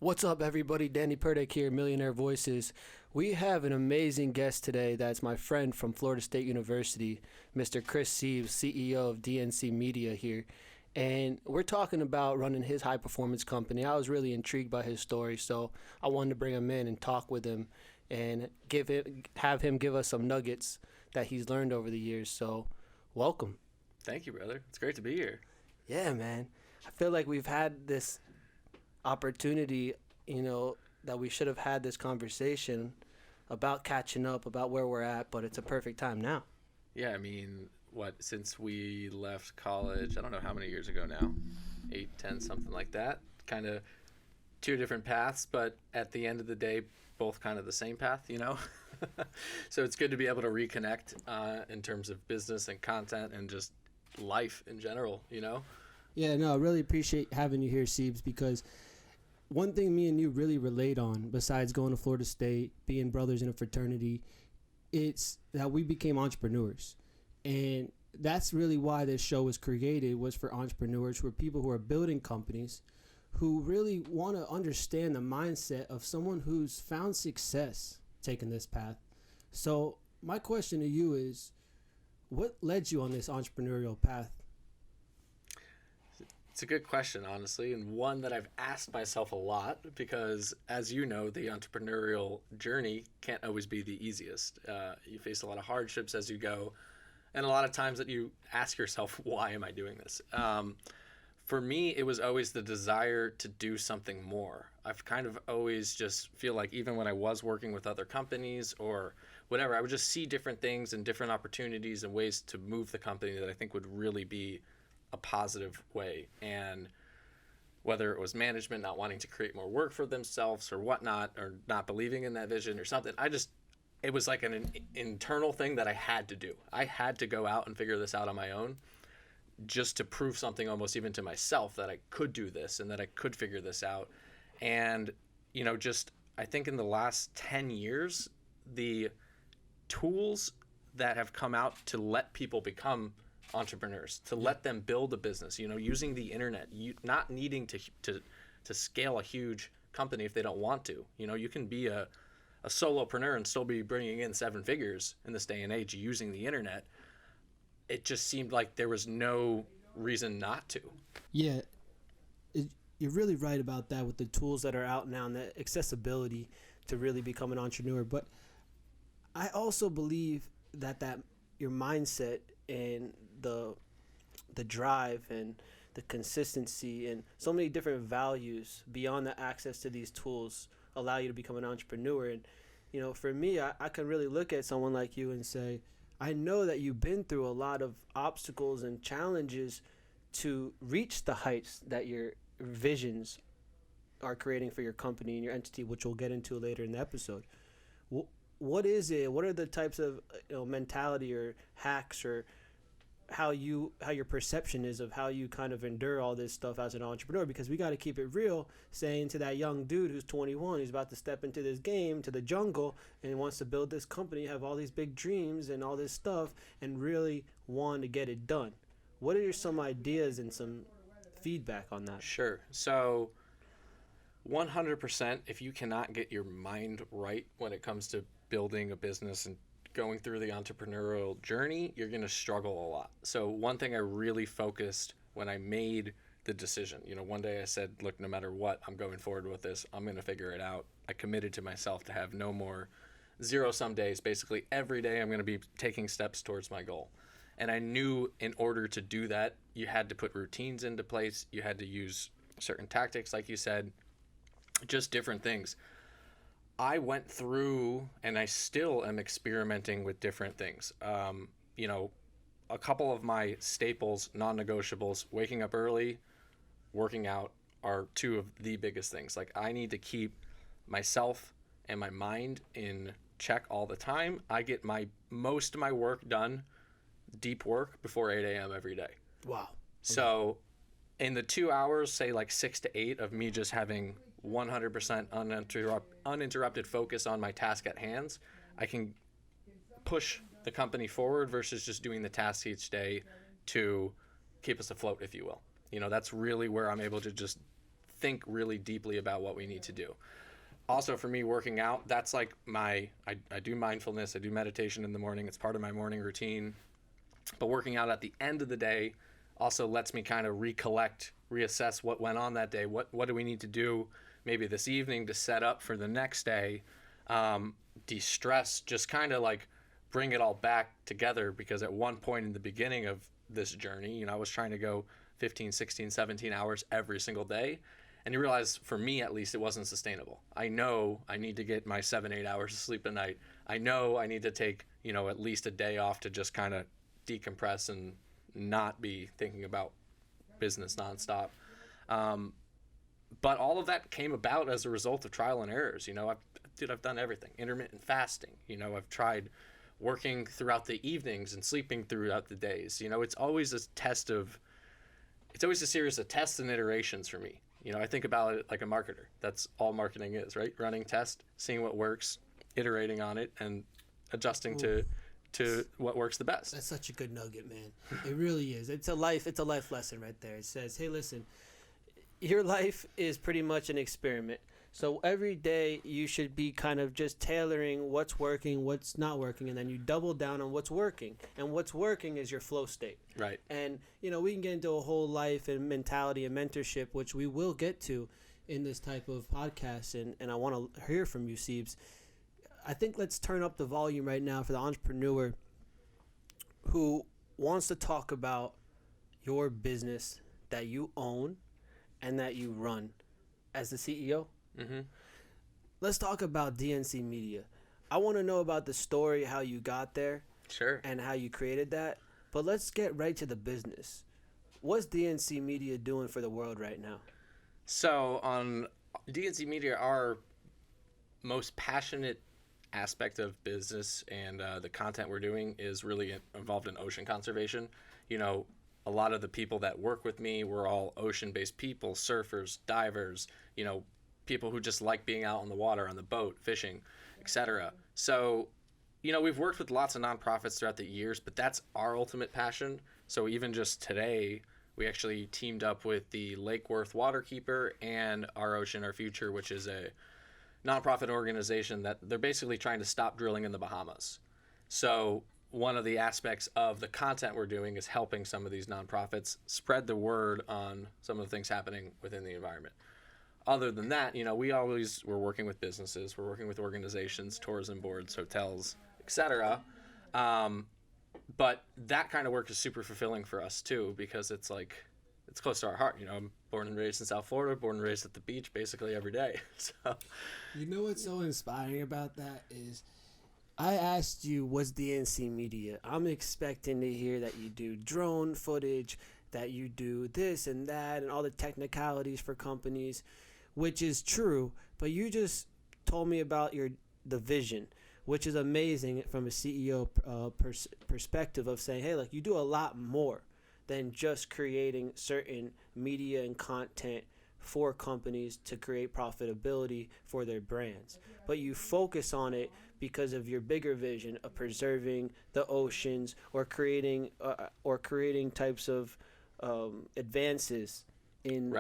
What's up, everybody? Danny Perdeck here, Millionaire Voices. We have an amazing guest today that's my friend from Florida State University, Mr. Chris Ceebz, CEO of DNC Media here. And we're talking about running his high-performance company. I was really intrigued by his story, so I wanted to bring him in and talk with him and have him give us some nuggets that he's learned over the years. So, welcome. Thank you, brother. It's great to be here. Yeah, man. I feel like we've had this opportunity, that we should have had this conversation about catching up, about where we're at, but it's a perfect time now. Yeah, I mean, since we left college, I don't know how many years ago now, 8, 10, something like that, kind of two different paths, but at the end of the day, both kind of the same path, So it's good to be able to reconnect in terms of business and content and just life in general, Yeah, no, I really appreciate having you here, Ceebz, because one thing me and you really relate on, besides going to Florida State, being brothers in a fraternity, it's that we became entrepreneurs. And that's really why this show was created, was for entrepreneurs, for people who are building companies, who really want to understand the mindset of someone who's found success taking this path. So my question to you is, what led you on this entrepreneurial path? It's a good question, honestly, and one that I've asked myself a lot because, as you know, the entrepreneurial journey can't always be the easiest. You face a lot of hardships as you go, and a lot of times that you ask yourself, why am I doing this? For me, it was always the desire to do something more. I've kind of always just feel like even when I was working with other companies or whatever, I would just see different things and different opportunities and ways to move the company that I think would really be a positive way. And whether it was management not wanting to create more work for themselves or whatnot, or not believing in that vision or something, it was like an internal thing that I had to do. I had to go out and figure this out on my own, just to prove something almost even to myself that I could do this and that I could figure this out. And, I think in the last 10 years, the tools that have come out to let people become entrepreneurs, to let them build a business, using the internet, not needing to scale a huge company if they don't want to. You can be a solopreneur and still be bringing in 7 figures in this day and age using the internet. It just seemed like there was no reason not to. Yeah, you're really right about that with the tools that are out now and the accessibility to really become an entrepreneur. But I also believe that your mindset and the drive and the consistency and so many different values beyond the access to these tools allow you to become an entrepreneur. And for me, I can really look at someone like you and say, I know that you've been through a lot of obstacles and challenges to reach the heights that your visions are creating for your company and your entity, which we'll get into later in the episode. What is it? What are the types of mentality or hacks or how your perception is of how you kind of endure all this stuff as an entrepreneur? Because we got to keep it real, saying to that young dude who's 21, who's about to step into this game, to the jungle, and wants to build this company, have all these big dreams and all this stuff, and really want to get it done. What are some ideas and some feedback on that? Sure. So 100%, if you cannot get your mind right when it comes to building a business and going through the entrepreneurial journey, you're going to struggle a lot. So one thing I really focused when I made the decision, one day I said, look, no matter what, I'm going forward with this. I'm going to figure it out. I committed to myself to have no more zero-sum days. Basically, every day I'm going to be taking steps towards my goal. And I knew in order to do that, you had to put routines into place. You had to use certain tactics, like you said, just different things. I went through, and I still am experimenting with different things. A couple of my staples, non-negotiables, waking up early, working out, are 2 of the biggest things. Like, I need to keep myself and my mind in check all the time. I get most of my work done, deep work, before 8 a.m. every day. Wow. So in the 2 hours, say like 6 to 8 of me just having 100% uninterrupted focus on my task at hand, I can push the company forward versus just doing the tasks each day to keep us afloat, if you will. That's really where I'm able to just think really deeply about what we need to do. Also, for me, working out, that's like I do mindfulness, I do meditation in the morning. It's part of my morning routine. But working out at the end of the day also lets me kind of recollect, reassess what went on that day. What do we need to do maybe this evening to set up for the next day? De-stress, just kind of like bring it all back together, because at one point in the beginning of this journey, I was trying to go 15, 16, 17 hours every single day. And you realize, for me at least, it wasn't sustainable. I know I need to get my 7-8 hours of sleep a night. I know I need to take, at least a day off to just kind of decompress and not be thinking about business nonstop. But all of that came about as a result of trial and errors. I've done everything. Intermittent fasting. I've tried working throughout the evenings and sleeping throughout the days. It's always a series of tests and iterations for me. I think about it like a marketer. That's all marketing is, right? Running tests, seeing what works, iterating on it, and adjusting to what works the best. That's such a good nugget, man. It really is. It's a life lesson right there. It says, hey, listen, your life is pretty much an experiment. So every day you should be kind of just tailoring what's working, what's not working, and then you double down on what's working. And what's working is your flow state. Right. And, we can get into a whole life and mentality and mentorship, which we will get to in this type of podcast. And I want to hear from you, Ceebz. I think let's turn up the volume right now for the entrepreneur who wants to talk about your business that you own and that you run as the CEO. Mm-hmm. Let's talk about DNC Media. I want to know about the story, how you got there. Sure. And how you created that. But let's get right to the business. What's DNC Media doing for the world right now? So on DNC Media, our most passionate aspect of business and the content we're doing is really involved in ocean conservation. A lot of the people that work with me, we're all ocean-based people, surfers, divers, people who just like being out on the water, on the boat, fishing, etc. So, we've worked with lots of nonprofits throughout the years, but that's our ultimate passion. So even just today, we actually teamed up with the Lake Worth Waterkeeper and Our Ocean, Our Future, which is a nonprofit organization that they're basically trying to stop drilling in the Bahamas. So one of the aspects of the content we're doing is helping some of these nonprofits spread the word on some of the things happening within the environment. Other than that, we're working with businesses, we're working with organizations, tourism boards, hotels, etc. But that kind of work is super fulfilling for us too, because it's close to our heart. I'm born and raised in South Florida, born and raised at the beach basically every day. So, what's so inspiring about that is I asked you, what's DNC Media? I'm expecting to hear that you do drone footage, that you do this and that, and all the technicalities for companies, which is true. But you just told me about the vision, which is amazing from a CEO perspective of saying, hey, you do a lot more than just creating certain media and content for companies to create profitability for their brands. But you focus on it because of your bigger vision of preserving the oceans or creating types of advances in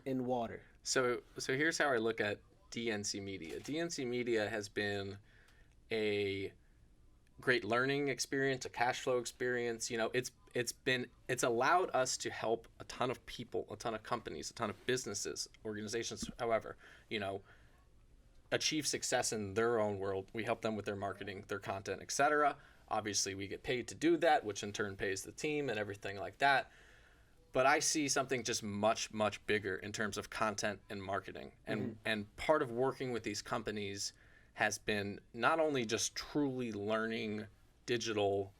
water. So here's how I look at DNC Media. DNC Media has been a great learning experience, a cash flow experience. It's allowed us to help a ton of people, a ton of companies, a ton of businesses, organizations, however, achieve success in their own world. We help them with their marketing, their content, etc. Obviously, we get paid to do that, which in turn pays the team and everything like that. But I see something just much, much bigger in terms of content and marketing. And part of working with these companies has been not only just truly learning digital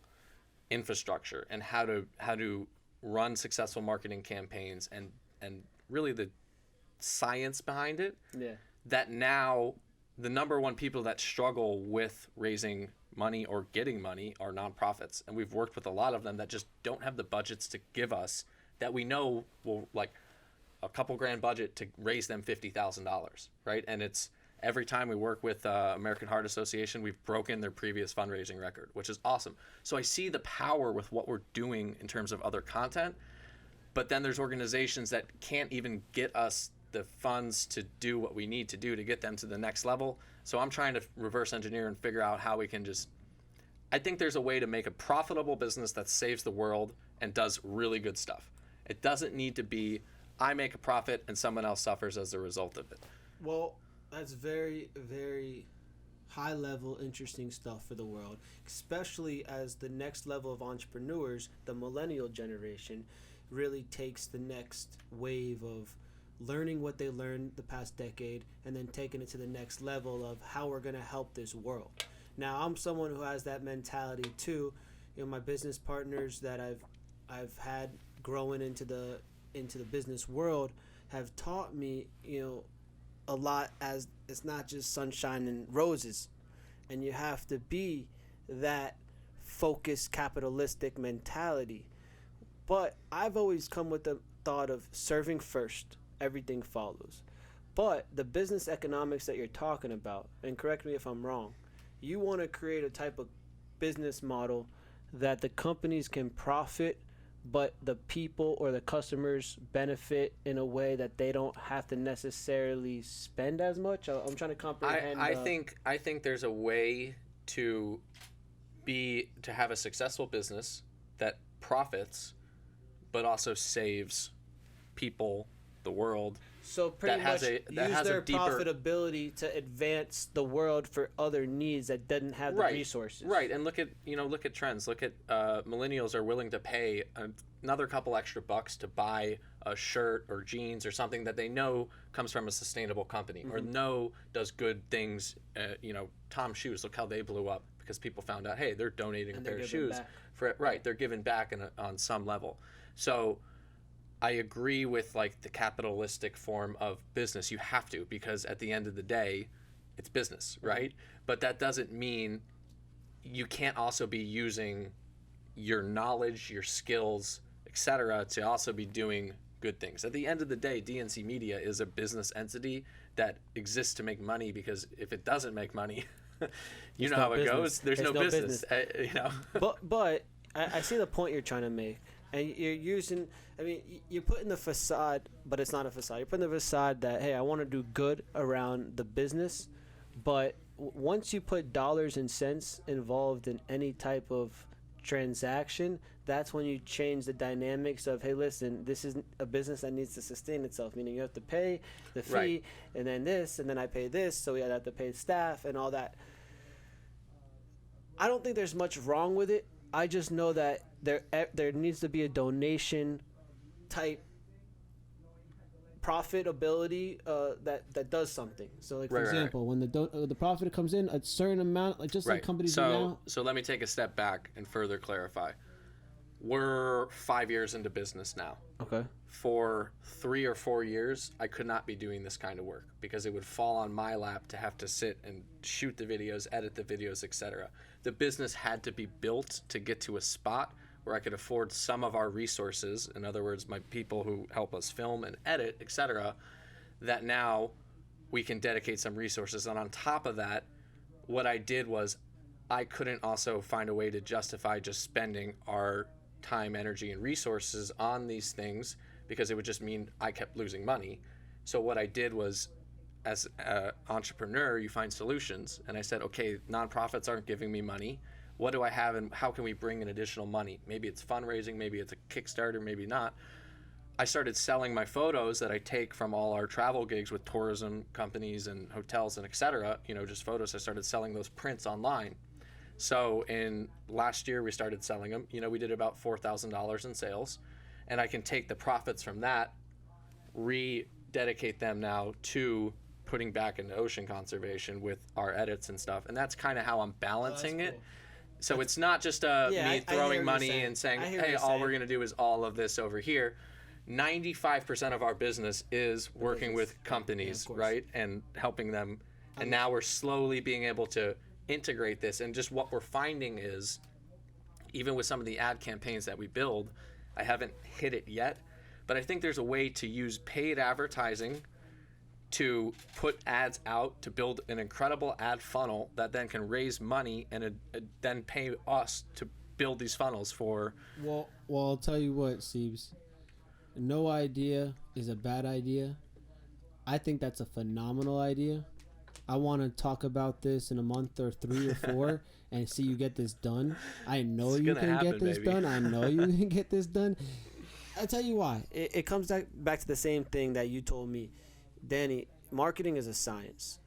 infrastructure and how to run successful marketing campaigns and really the science behind it. Yeah. That now the number one people that struggle with raising money or getting money are nonprofits. And we've worked with a lot of them that just don't have the budgets to give us, that we know will, like, a couple grand budget to raise them $50,000, right? And it's every time we work with American Heart Association, we've broken their previous fundraising record, which is awesome. So I see the power with what we're doing in terms of other content, but then there's organizations that can't even get us the funds to do what we need to do to get them to the next level. So I'm trying to reverse engineer and figure out how we can just, I think there's a way to make a profitable business that saves the world and does really good stuff. It doesn't need to be, I make a profit and someone else suffers as a result of it. Well, that's very, very high level, interesting stuff for the world, especially as the next level of entrepreneurs, the millennial generation, really takes the next wave of learning what they learned the past decade and then taking it to the next level of how we're going to help this world. Now, I'm someone who has that mentality too. You know, my business partners that I've had growing into the business world have taught me, you know, a lot, as it's not just sunshine and roses, and you have to be that focused capitalistic mentality. But I've always come with the thought of serving first, everything follows. But the business economics that you're talking about, and correct me if I'm wrong, you want to create a type of business model that the companies can profit, but the people or the customers benefit in a way that they don't have to necessarily spend as much. I'm trying to comprehend. I think there's a way to have a successful business that profits, but also saves people, the world. So pretty much use their profitability to advance the world for other needs that doesn't have the resources. Right, and look at trends. Look at millennials are willing to pay another couple extra bucks to buy a shirt or jeans or something that they know comes from a sustainable company or know does good things. Tom Shoes, look how they blew up because people found out, hey, they're donating a pair of shoes. They're giving back on some level. So I agree with like the capitalistic form of business. You have to, because at the end of the day, it's business, right? But that doesn't mean you can't also be using your knowledge, your skills, etc., to also be doing good things. At the end of the day, DNC Media is a business entity that exists to make money, because if it doesn't make money, you know how it goes. There's no business. But I see the point you're trying to make. And you're using, I mean, you're putting the facade, but it's not a facade. You're putting the facade that, hey, I want to do good around the business. But once you put dollars and cents involved in any type of transaction, that's when you change the dynamics of, hey, listen, this is a business that needs to sustain itself. Meaning you have to pay the fee, and then this, and then I pay this, so we have to pay staff and all that. I don't think there's much wrong with it. I just know that there needs to be a donation type profitability that does something. So, like, for example, when the profit comes in, a certain amount, like just like companies do now. So let me take a step back and further clarify. We're 5 years into business now. Okay. For 3 or 4 years, I could not be doing this kind of work because it would fall on my lap to have to sit and shoot the videos, edit the videos, etc. The business had to be built to get to a spot where I could afford some of our resources, in other words, my people who help us film and edit, etc., that now we can dedicate some resources. And on top of that, what I did was I couldn't also find a way to justify just spending our time, energy, and resources on these things, because it would just mean I kept losing money. So what I did was, as an entrepreneur, you find solutions. And I said, okay, nonprofits aren't giving me money. What do I have, and how can we bring in additional money? Maybe it's fundraising, maybe it's a Kickstarter, maybe not. I started selling my photos that I take from all our travel gigs with tourism companies and hotels and et cetera, just photos. I started selling those prints online. So in last year, we started selling them. We did about $4,000 in sales, and I can take the profits from that, rededicate them now to putting back into ocean conservation with our edits and stuff. And that's kind of how I'm balancing it. So it's not just me throwing money and saying, hey, all we're going to do is all of this over here. 95% of our business is working with companies, right? And helping them. And now we're slowly being able to integrate this. And just what we're finding is, even with some of the ad campaigns that we build, I haven't hit it yet, but I think there's a way to use paid advertising to put ads out to build an incredible ad funnel that then can raise money and then pay us to build these funnels for. Well, I'll tell you what, Ceebz. No idea is a bad idea I think that's a phenomenal idea. I want to talk about this in a month or 3 or 4 and see you get this done. I know It's you gonna can happen, get this baby. done. I know you can get this done. I'll tell you why. It comes back to the same thing that you told me. Danny, marketing is a science.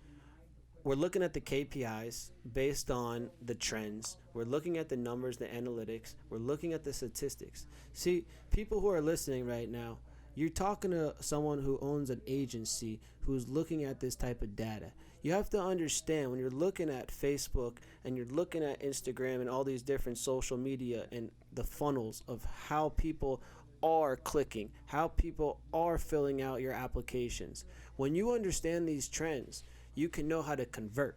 We're looking at the KPIs based on the trends. We're looking at the numbers, the analytics. We're looking at the statistics. See, people who are listening right now, you're talking to someone who owns an agency who's looking at this type of data. You have to understand when you're looking at Facebook and you're looking at Instagram and all these different social media and the funnels of how people are clicking, how people are filling out your applications. When you understand these trends, you can know how to convert.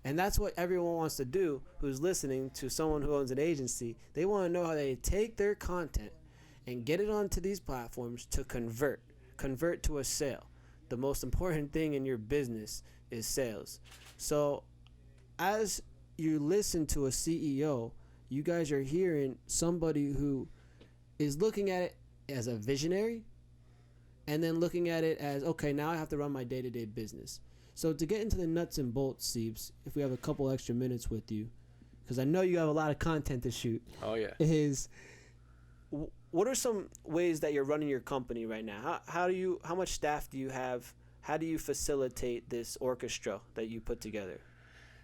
And that's what everyone wants to do who's listening to someone who owns an agency. They want to know how they take their content and get it onto these platforms to convert to a sale. The most important thing in your business is sales. So as you listen to a CEO, you guys are hearing somebody who is looking at it as a visionary and then looking at it as, okay, now I have to run my day-to-day business. So to get into the nuts and bolts, Ceebz, if we have a couple extra minutes with you, because I know you have a lot of content to shoot. Oh yeah. Is what are some ways that you're running your company right now? How much staff do you have? How do you facilitate this orchestra that you put together?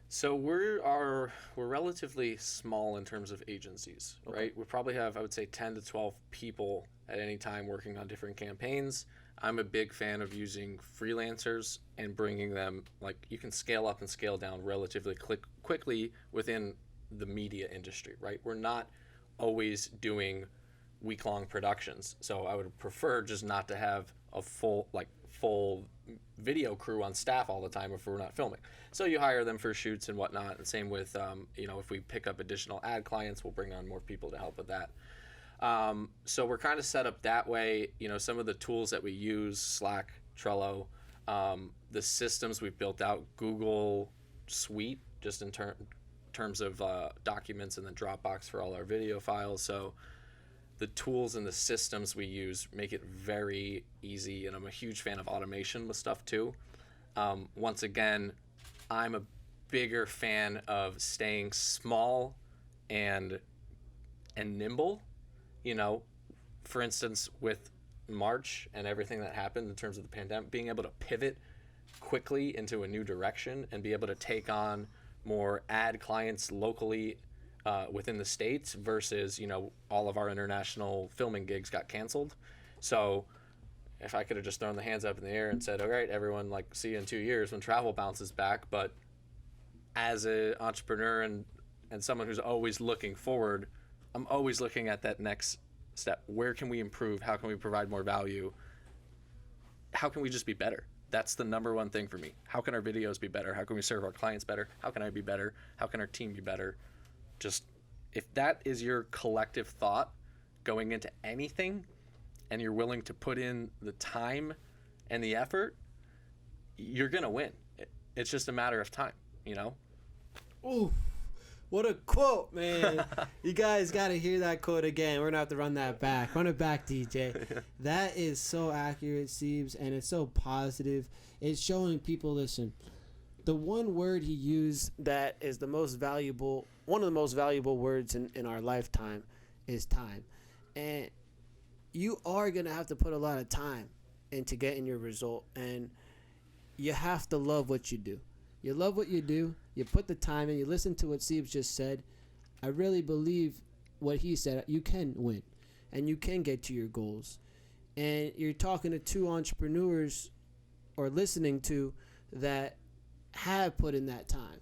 So we're relatively small in terms of agencies, Okay. right? We probably have, I would say, 10 to 12 people at any time working on different campaigns. I'm a big fan of using freelancers and bringing them, like, you can scale up and scale down relatively quickly within the media industry, right? We're not always doing week-long productions, so I would prefer just not to have a full video crew on staff all the time if we're not filming. So you hire them for shoots and whatnot, and same with if we pick up additional ad clients, we'll bring on more people to help with that. So we're kind of set up that way. Some of the tools that we use, Slack, Trello, the systems we've built out, Google Suite, just in terms of documents, and then Dropbox for all our video files. So the tools and the systems we use make it very easy, and I'm a huge fan of automation with stuff too. Once again, I'm a bigger fan of staying small and nimble. For instance, with March and everything that happened in terms of the pandemic, being able to pivot quickly into a new direction and be able to take on more ad clients locally within the States versus, all of our international filming gigs got canceled. So if I could have just thrown the hands up in the air and said, all right, everyone, see you in 2 years when travel bounces back. But as an entrepreneur and someone who's always looking forward, I'm always looking at that next step. Where can we improve? How can we provide more value? How can we just be better? That's the number one thing for me. How can our videos be better? How can we serve our clients better? How can I be better? How can our team be better? Just, if that is your collective thought going into anything, and you're willing to put in the time and the effort, you're going to win. It's just a matter of time, Ooh, what a quote, man. You guys got to hear that quote again. We're going to have to run that back. Run it back, DJ. That is so accurate, Ceebz, and it's so positive. It's showing people, listen, the one word he used that is the most valuable, one of the most valuable words in our lifetime is time. And you are going to have to put a lot of time into getting your result, and you have to love what you do. You love what you do. You put the time in. You listen to what Ceebz just said. I really believe what he said. You can win, and you can get to your goals. And you're talking to two entrepreneurs, or listening to, that have put in that time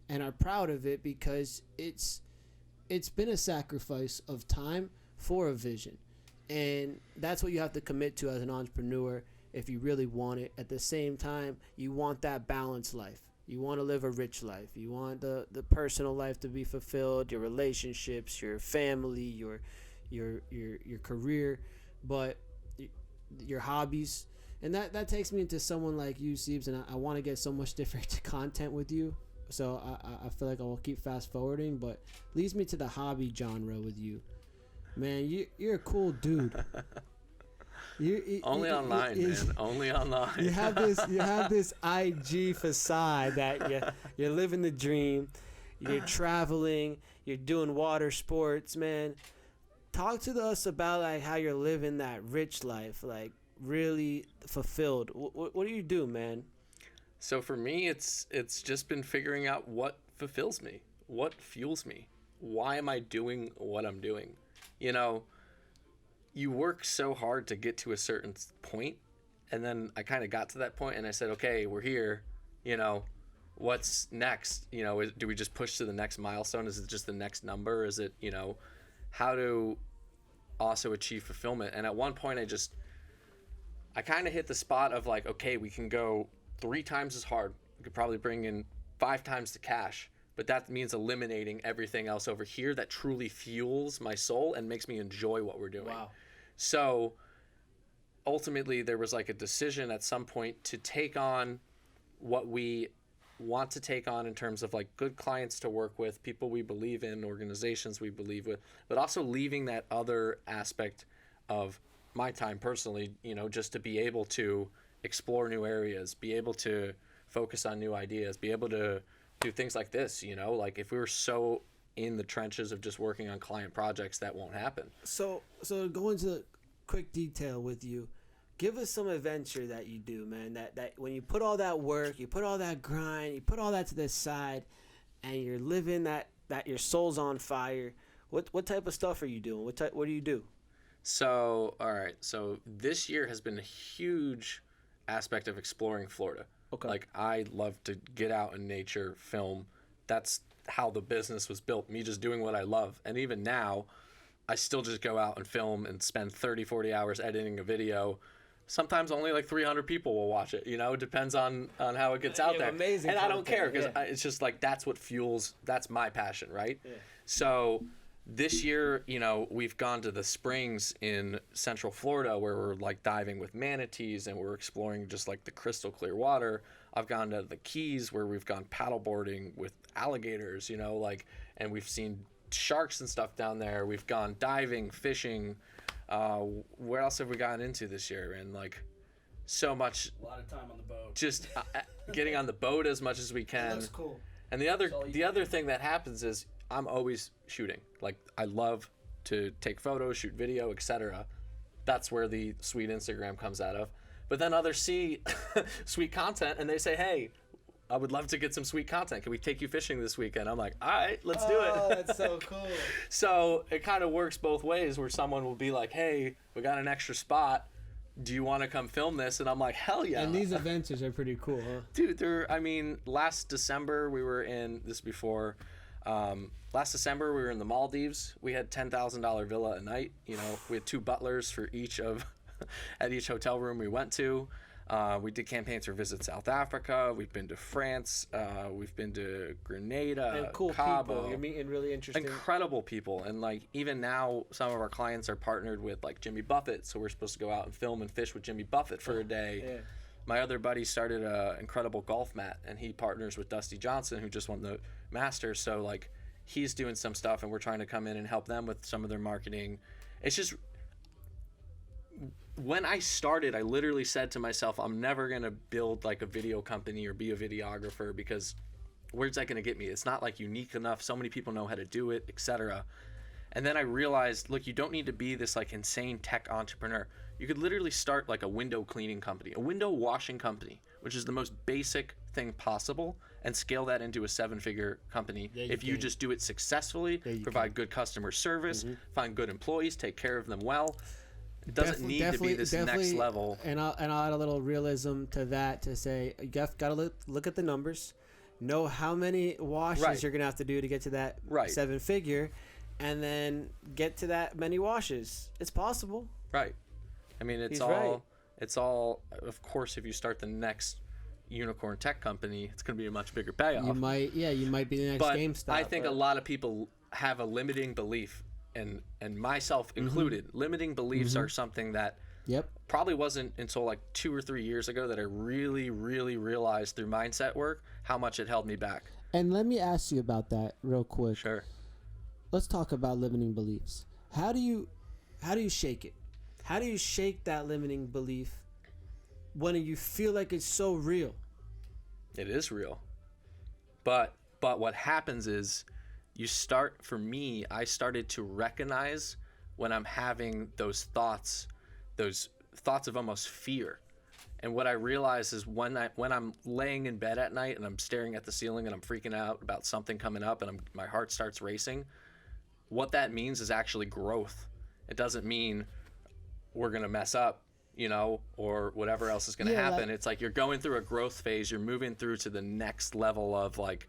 and are proud of it, because it's been a sacrifice of time for a vision. And that's what you have to commit to as an entrepreneur if you really want it. At the same time, you want that balanced life. You want to live a rich life. You want the personal life to be fulfilled, your relationships, your family, your career, but your hobbies. And that takes me into someone like you, Ceebz, and I want to get so much different content with you. So I feel like I will keep fast forwarding, but leads me to the hobby genre with you. Man, you're a cool dude. Only online, man. Only online. You have this IG facade that you're living the dream. You're traveling. You're doing water sports, man. Talk to us about like how you're living that rich life, like really fulfilled. What do you do, man? So for me, it's just been figuring out what fulfills me, what fuels me. Why am I doing what I'm doing? You know, you work so hard to get to a certain point, and then I kind of got to that point, and I said, okay, we're here. You know, what's next? You know, do we just push to the next milestone? Is it just the next number? Is it, you know, how to also achieve fulfillment? And at one point, I kind of hit the spot of like, okay, we can go 3 times as hard. We could probably bring in 5 times the cash, but that means eliminating everything else over here that truly fuels my soul and makes me enjoy what we're doing. Wow. So ultimately there was like a decision at some point to take on what we want to take on in terms of like good clients to work with, people we believe in, organizations we believe with, but also leaving that other aspect of my time personally, you know, just to be able to explore new areas, be able to focus on new ideas, be able to do things like this, you know, like if we were so in the trenches of just working on client projects, that won't happen. So go into quick detail with you. Give us some adventure that you do, man. That when you put all that work, you put all that grind, you put all that to the side, and you're living that your soul's on fire. What type of stuff are you doing? What do you do? So, all right. So this year has been a huge aspect of exploring Florida. Okay. Like I love to get out in nature, film. That's how the business was built. Me just doing what I love. And even now, I still just go out and film and spend 30, 40 hours editing a video. Sometimes only like 300 people will watch it, you know, it depends on how it gets out there. Amazing. And I don't care because it's just like, that's what fuels, that's my passion, right? Yeah. So this year, you know, we've gone to the springs in Central Florida where we're like diving with manatees and we're exploring just like the crystal clear water. I've gone to the Keys where we've gone paddleboarding with alligators, you know, like, and we've seen sharks and stuff down there. We've gone diving, fishing. Where else have we gotten into this year? And like so much. A lot of time on the boat. Just getting on the boat as much as we can. That looks cool. And the other thing that happens is I'm always shooting. Like I love to take photos, shoot video, etc. That's where the sweet Instagram comes out of. But then others see sweet content and they say, "Hey, I would love to get some sweet content. Can we take you fishing this weekend?" I'm like, "All right, let's do it." Oh, that's so cool. So it kind of works both ways where someone will be like, "Hey, we got an extra spot. Do you want to come film this?" And I'm like, "Hell yeah." And these adventures are pretty cool, huh? Dude, last December we were in this before. Last December we were in the Maldives. We had $10,000 villa a night. You know, we had 2 butlers for each of at each hotel room we went to. We did campaigns for Visit South Africa. We've been to France. We've been to Grenada, And cool Cabo. people. You're meeting really interesting. Incredible people. And like even now some of our clients are partnered with like Jimmy Buffett, so we're supposed to go out and film and fish with Jimmy Buffett for a day. Yeah. My other buddy started an incredible golf mat and he partners with Dusty Johnson, who just won the Masters. So like he's doing some stuff and we're trying to come in and help them with some of their marketing. It's just, when I started, I literally said to myself, I'm never going to build like a video company or be a videographer because where's that going to get me? It's not like unique enough. So many people know how to do it, etc. And then I realized, look, you don't need to be this like insane tech entrepreneur. You could literally start like a window cleaning company, a window washing company, which is the most basic thing possible, and scale that into a 7-figure company. If you just do it successfully, provide good customer service, find good employees, take care of them well. It doesn't need to be this next level. And I'll add a little realism to that to say you got to look at the numbers, know how many washes you're going to have to do to get to that 7-figure, and then get to that many washes. It's possible. Right. I mean, it's all, of course, if you start the next unicorn tech company, it's going to be a much bigger payoff. You might be the next GameStop. I think a lot of people have a limiting belief, and myself included. Limiting beliefs are something that probably wasn't until like 2 or 3 years ago that I really, really realized through mindset work how much it held me back. And let me ask you about that real quick. Sure. Let's talk about limiting beliefs. How do you shake it? How do you shake that limiting belief when you feel like it's so real? It is real. But what happens is for me, I started to recognize when I'm having those thoughts of almost fear. And what I realize is when I'm laying in bed at night and I'm staring at the ceiling and I'm freaking out about something coming up and my heart starts racing, what that means is actually growth. It doesn't mean we're going to mess up, or whatever else is going to happen. It's like you're going through a growth phase. You're moving through to the next level of like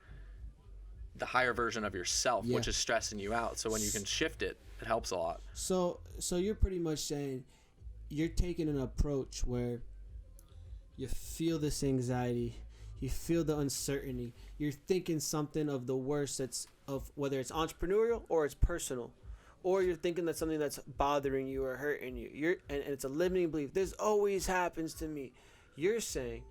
the higher version of yourself, which is stressing you out. So when you can shift it, it helps a lot. So you're pretty much saying you're taking an approach where you feel this anxiety, you feel the uncertainty, you're thinking something of the worst of whether it's entrepreneurial or it's personal, or you're thinking that something that's bothering you or hurting you. And it's a limiting belief. This always happens to me. You're saying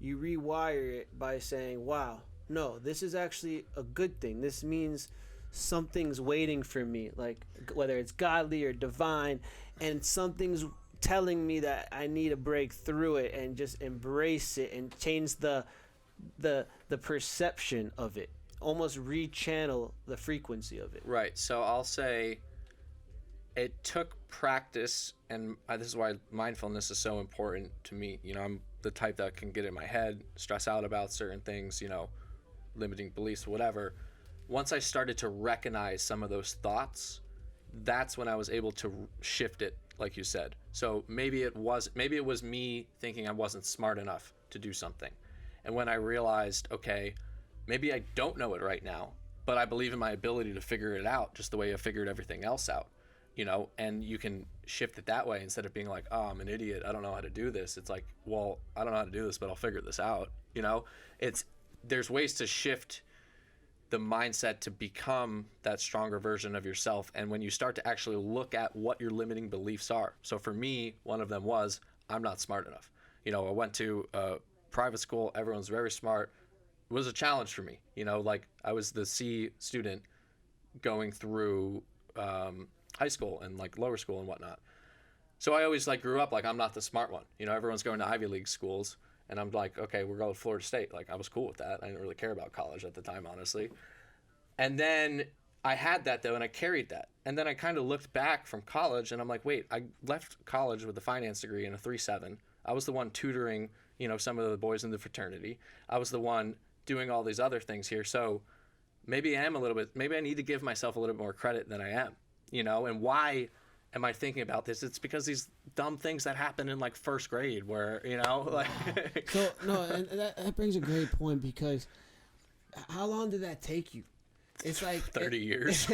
you rewire it by saying, wow, no, this is actually a good thing. This means something's waiting for me, like whether it's godly or divine, and something's telling me that I need to break through it and just embrace it and change the perception of it, almost rechannel the frequency of it. Right. So I'll say it took practice, and this is why mindfulness is so important to me. I'm the type that can get in my head, stress out about certain things, limiting beliefs, whatever. Once I started to recognize some of those thoughts, that's when I was able to shift it, like you said. So maybe it was me thinking I wasn't smart enough to do something. And when I realized, okay, maybe I don't know it right now, but I believe in my ability to figure it out just the way I figured everything else out, and you can shift it that way instead of being like, oh, I'm an idiot, I don't know how to do this. It's like, well, I don't know how to do this, but I'll figure this out. There's ways to shift the mindset to become that stronger version of yourself. And when you start to actually look at what your limiting beliefs are. So for me, one of them was, I'm not smart enough. I went to a private school. Everyone's very smart. It was a challenge for me. Like I was the C student going through high school and like lower school and whatnot. So I always like grew up like I'm not the smart one. Everyone's going to Ivy League schools. And I'm like, okay, we're going to Florida State. Like, I was cool with that. I didn't really care about college at the time, honestly. And then I had that, though, and I carried that. And then I kind of looked back from college, and I'm like, wait, I left college with a finance degree and a 3.7. I was the one tutoring, some of the boys in the fraternity. I was the one doing all these other things here. So maybe I need to give myself a little bit more credit than I am, and why am I thinking about this? It's because these dumb things that happen in like first grade where, like. So, no, and that brings a great point, because how long did that take you? It's like 30 years.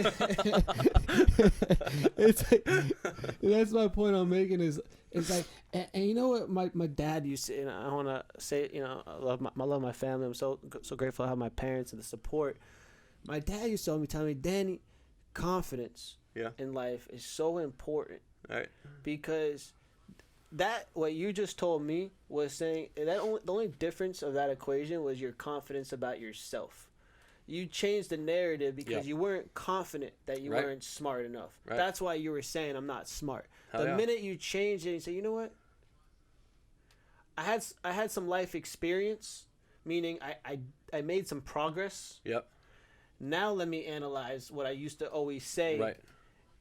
It's like, that's my point I'm making is, it's like, and you know what my dad used to, and I want to say, I love my family. I'm so grateful to have my parents and the support. My dad used to tell me, Danny, confidence in life is so important. Right. Because what you just told me was saying that the only difference of that equation was your confidence about yourself. You changed the narrative because you weren't confident that you weren't smart enough. Right. That's why you were saying I'm not smart. The minute you change it and say, you know what? I had some life experience, meaning I made some progress. Yep. Now let me analyze what I used to always say. Right.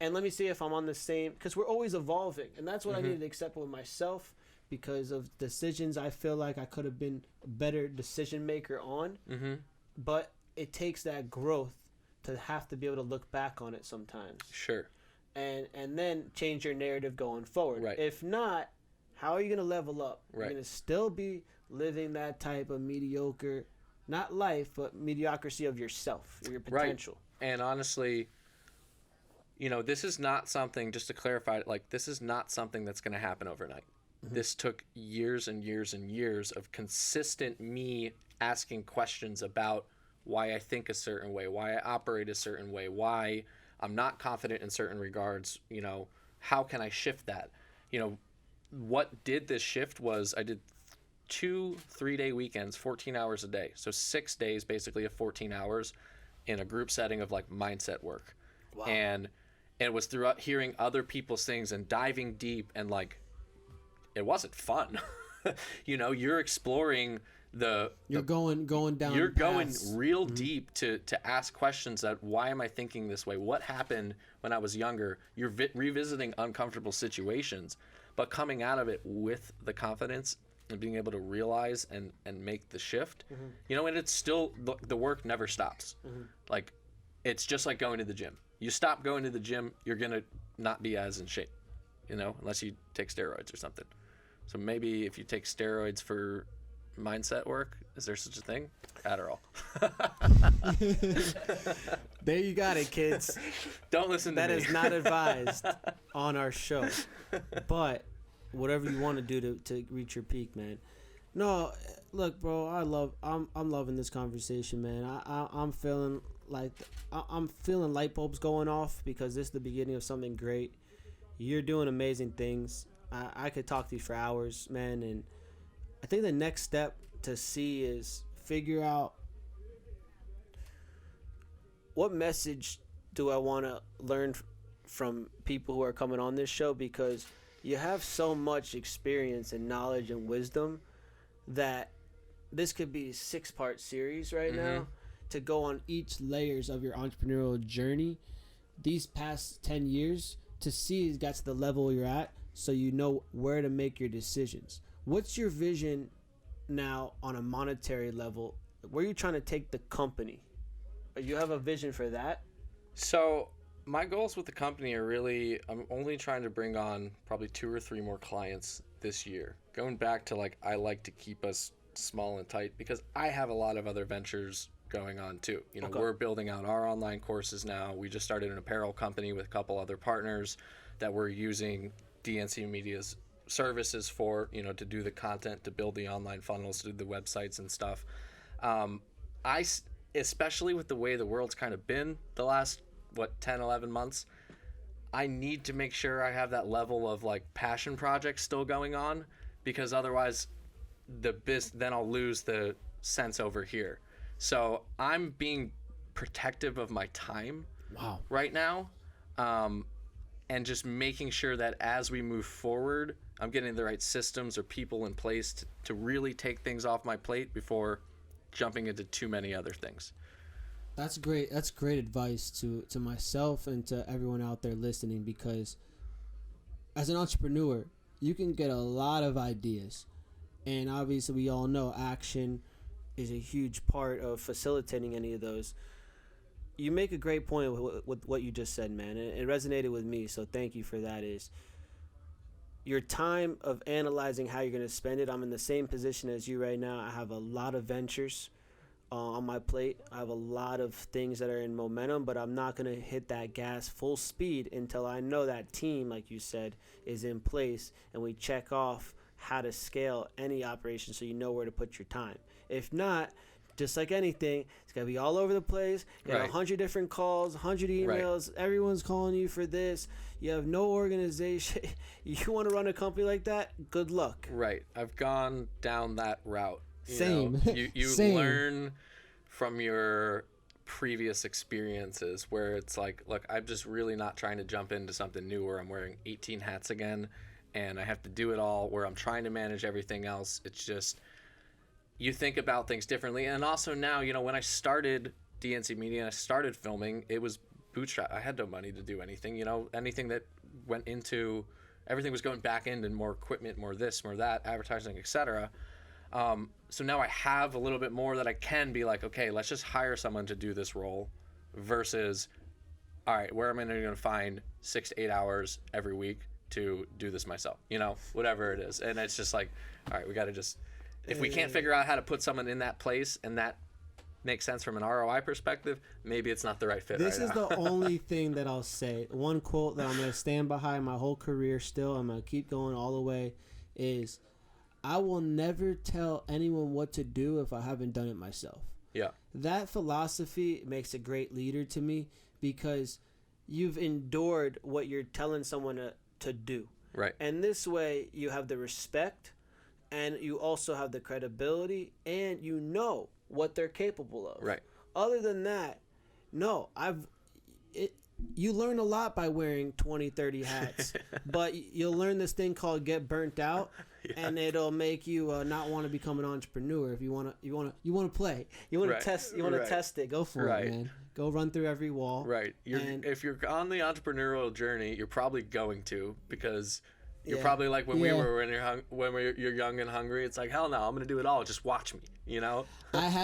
And let me see if I'm on the same, because we're always evolving. And that's what I needed to accept with myself, because of decisions I feel like I could have been a better decision maker on. Mm-hmm. But it takes that growth to have to be able to look back on it sometimes. Sure. And then change your narrative going forward. Right. If not, how are you going to level up? Right. You're going to still be living that type of mediocre, not life, but mediocrity of yourself, your potential. Right. And honestly, this is not something, just to clarify, like, this is not something that's going to happen overnight. Mm-hmm. This took years and years and years of consistent me asking questions about why I think a certain way, why I operate a certain way, why I'm not confident in certain regards. How can I shift that? What did this shift was I did 2 3-day weekends, 14 hours a day. So 6 days basically of 14 hours in a group setting of like mindset work. Wow. And And it was through hearing other people's things and diving deep, and like, it wasn't fun. You know, you're exploring you're going down. You're going paths. real deep to ask questions that, why am I thinking this way? What happened when I was younger? You're revisiting uncomfortable situations, but coming out of it with the confidence and being able to realize and make the shift. You know, and it's still, the work never stops. Like, it's just like going to the gym. You stop going to the gym, you're going to not be as in shape, you know, unless you take steroids or something. So maybe if you take steroids for mindset work, is there such a thing? Adderall. There you got it, kids. Don't listen to me. That is not advised on our show. But whatever you want to do to reach your peak, man. No, look, bro, I'm loving this conversation, man. I'm feeling like I'm feeling light bulbs going off, because this is the beginning of something great. You're doing amazing things. I could talk to you for hours, man, and I think the next step to see is figure out what message do I want to learn from people who are coming on this show, because you have so much experience and knowledge and wisdom that this could be a 6-part series right now to go on each layers of your entrepreneurial journey these past 10 years to see you got to the level you're at, so you know where to make your decisions. What's your vision now on a monetary level? Where are you trying to take the company? You have a vision for that? So my goals with the company are really, I'm only trying to bring on probably 2 or 3 more clients this year. Going back to, like, I like to keep us small and tight because I have a lot of other ventures going on too. You know, we're building out our online courses now. We just started an apparel company with a couple other partners that we're using DNC Media's services for, you know, to do the content, to build the online funnels, to do the websites and stuff. Especially with the way the world's kind of been the last, 10, 11 months, I need to make sure I have that level of, like, passion projects still going on, because otherwise then I'll lose the sense over here. So I'm being protective of my time right now, and just making sure that as we move forward, I'm getting the right systems or people in place to really take things off my plate before jumping into too many other things. That's great. That's great advice to myself and to everyone out there listening, because as an entrepreneur, you can get a lot of ideas. And obviously we all know action is a huge part of facilitating any of those. You make a great point with what you just said, man. It resonated with me, so thank you for that. Is your time of analyzing how you're going to spend it. I'm in the same position as you right now. I have a lot of ventures on my plate. I have a lot of things that are in momentum, but I'm not going to hit that gas full speed until I know that team, like you said, is in place and we check off how to scale any operation so you know where to put your time. If not, just like anything, it's going to be all over the place. You got 100 different calls, 100 emails. Everyone's calling you for this. You have no organization. You want to run a company like that? Good luck. Right. I've gone down that route. Same. You Same. learn from your previous experiences where it's like, look, I'm just really not trying to jump into something new where I'm wearing 18 hats again and I have to do it all, where I'm trying to manage everything else. It's just, you think about things differently. And also now, you know, when I started DNC Media and I started filming, it was bootstrap. I had no money to do anything, you know, anything that went into, everything was going back in and more equipment, more this, more that, advertising, etc. So now I have a little bit more that I can be like, okay, let's just hire someone to do this role versus, all right, where am I going to find 6 to 8 hours every week to do this myself, you know, whatever it is. And it's just like, all right, we got to just, if we can't figure out how to put someone in that place and that makes sense from an ROI perspective, maybe it's not the right fit. This is the only thing that I'll say. One quote that I'm going to stand behind my whole career still, I'm going to keep going all the way, is I will never tell anyone what to do if I haven't done it myself. Yeah. That philosophy makes a great leader to me, because you've endured what you're telling someone to do. Right. And this way you have the respect, and you also have the credibility, and you know what they're capable of. Right. Other than that, no, you learn a lot by wearing 20, 30 hats, but you'll learn this thing called get burnt out, and it'll make you not want to become an entrepreneur. If you want to play, you want to test, you want to test it, go for it, man. Go run through every wall. Right. If you're on the entrepreneurial journey, you're probably going to, because you're probably like when you're young and hungry. It's like, hell no, I'm gonna do it all. Just watch me, you know.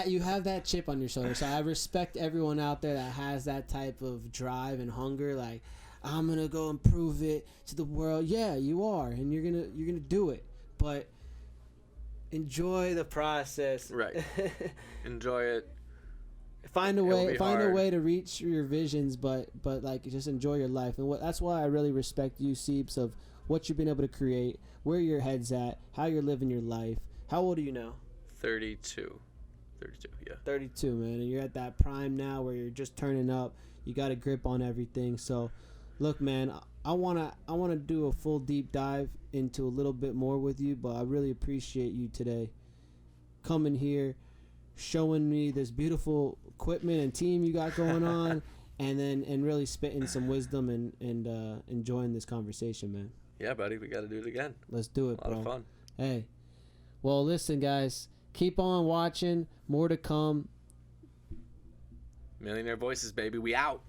You have that chip on your shoulder, so I respect everyone out there that has that type of drive and hunger. Like, I'm gonna go and prove it to the world. Yeah, you are, and you're gonna do it. But enjoy the process. Right. Enjoy it. Find a way to reach your visions, but like, just enjoy your life. And that's why I really respect you, Ceebz, of what you've been able to create, where your head's at, how you're living your life. How old are you now? 32, yeah. 32, man, and you're at that prime now where you're just turning up. You got a grip on everything. So, look, man, I wanna do a full deep dive into a little bit more with you, but I really appreciate you today coming here, showing me this beautiful equipment and team you got going on, and really spitting some wisdom and enjoying this conversation, man. Yeah, buddy, we got to do it again. Let's do it, bro. A lot of fun. Hey, well, listen, guys, keep on watching. More to come. Millionaire Voices, baby. We out.